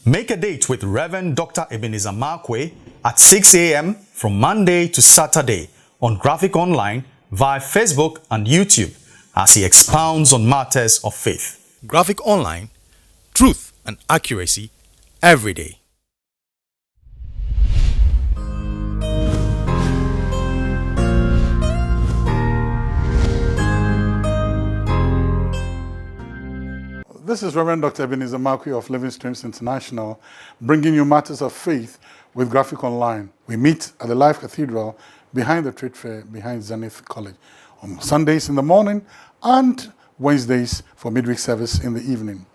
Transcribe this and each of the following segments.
Make a date with Rev Dr Ebenezer Markwei at 6 a.m. from Monday to Saturday on Graphic Online via Facebook and YouTube as he expounds on matters of faith. Graphic Online, truth and accuracy every day. This is Rev Dr Ebenezer Markwei of Living Streams International, bringing you matters of faith with Graphic Online. We meet at the Life Cathedral behind the Trade Fair, behind Zenith College, on Sundays in the morning and Wednesdays for midweek service in the evening.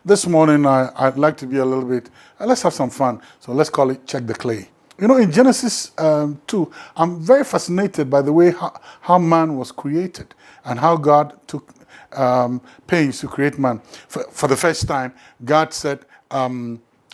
This morning, I'd like to be a little bit, let's have some fun. So let's call it Check the Clay. You know, in Genesis 2, I'm very fascinated by the way how man was created and how God took pains to create man. For the first time, God said,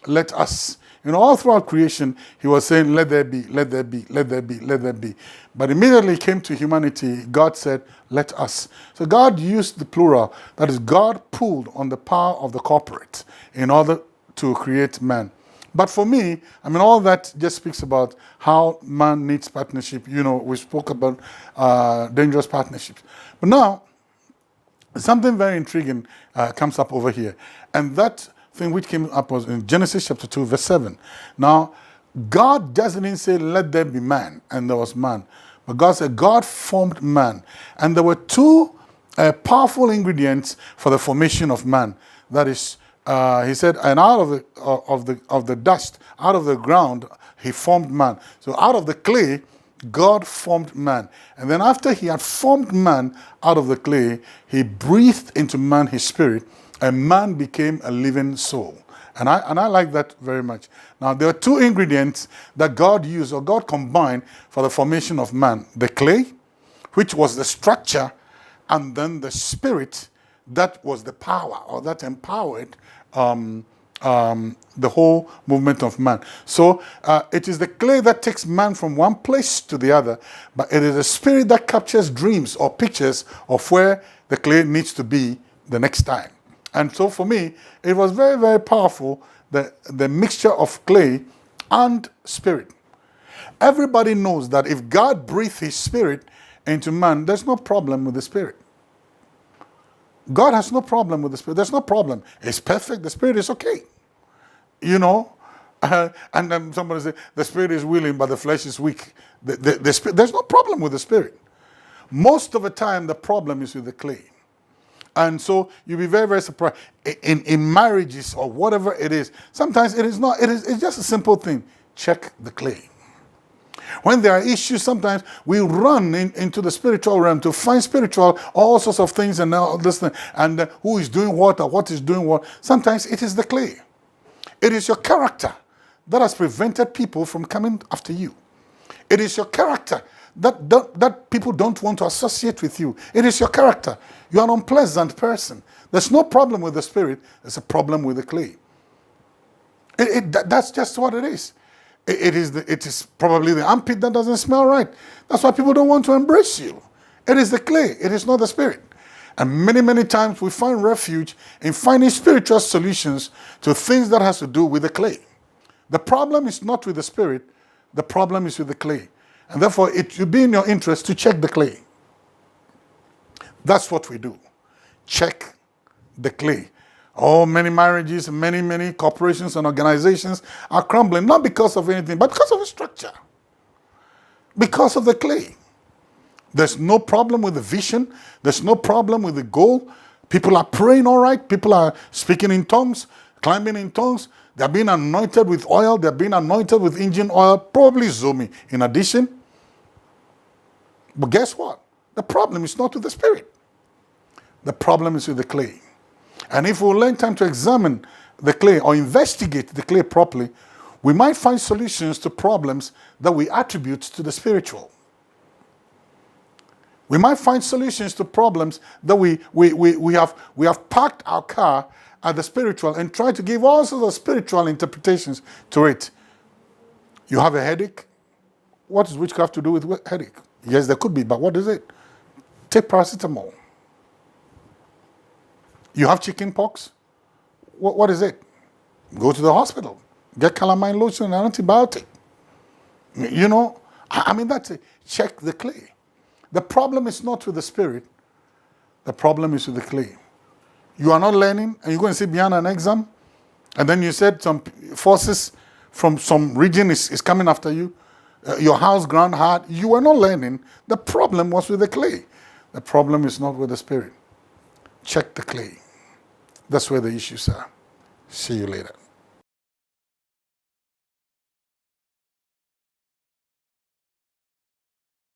let us. You know, all throughout creation, he was saying, let there be, let there be, let there be, let there be. But immediately it came to humanity, God said, let us. So God used the plural. That is, God pulled on the power of the corporate in order to create man. But for me, I mean, all that just speaks about how man needs partnership. You know, we spoke about dangerous partnerships. But now, something very intriguing comes up over here. And that thing which came up was in Genesis chapter 2, verse 7. Now, God doesn't say, let there be man, and there was man. But God said, God formed man. And there were two powerful ingredients for the formation of man. That is, he said, and out of the dust, out of the ground, he formed man. So out of the clay, God formed man. And then after he had formed man out of the clay, he breathed into man his spirit, and man became a living soul. And I like that very much. Now, there are two ingredients that God used, or God combined, for the formation of man. The clay, which was the structure, and then the spirit, that was the power, or that empowered the whole movement of man. So it is the clay that takes man from one place to the other, but it is the spirit that captures dreams or pictures of where the clay needs to be the next time. And so for me, it was very, very powerful, the mixture of clay and spirit. Everybody knows that if God breathed his spirit into man, there's no problem with the spirit. God has no problem with the spirit. There's no problem. It's perfect. The spirit is okay. You know? And then somebody say, the spirit is willing, but the flesh is weak. The spirit, there's no problem with the spirit. Most of the time, the problem is with the clay. And so you'll be very, very surprised. In marriages or whatever it is, sometimes it is not. It's just a simple thing. Check the clay. When there are issues, sometimes we run into the spiritual realm to find spiritual, all sorts of things and all this thing, and who is doing what or what is doing what. Sometimes it is the clay. It is your character that has prevented people from coming after you. It is your character that people don't want to associate with you. It is your character. You are an unpleasant person. There's no problem with the spirit. There's a problem with the clay. That's just what it is. It is probably the armpit that doesn't smell right. That's why people don't want to embrace you. It is the clay. It is not the spirit. And many, many times we find refuge in finding spiritual solutions to things that has to do with the clay. The problem is not with the spirit. The problem is with the clay. And therefore, it should be in your interest to check the clay. That's what we do. Check the clay. Oh, many marriages, many corporations and organizations are crumbling, not because of anything, but because of the structure. Because of the clay. There's no problem with the vision. There's no problem with the goal. People are praying all right. People are speaking in tongues, climbing in tongues. They're being anointed with oil. They're being anointed with engine oil, probably Zomi in addition. But guess what? The problem is not with the spirit. The problem is with the clay. And if we learn time to examine the clay or investigate the clay properly, we might find solutions to problems that we attribute to the spiritual. We might find solutions to problems that we have parked our car at the spiritual and tried to give all sorts of spiritual interpretations to it. You have a headache? What does witchcraft to do with headache? Yes, there could be, but what is it? Take paracetamol. You have chicken pox? What is it? Go to the hospital. Get calamine lotion and antibiotic. You know, I mean, that's it. Check the clay. The problem is not with the spirit. The problem is with the clay. You are not learning, and you're going to sit behind an exam, and then you said some forces from some region is coming after you. Your house ground hard. You were not learning. The problem was with the clay. The problem is not with the spirit. Check the clay. That's where the issues are. See you later.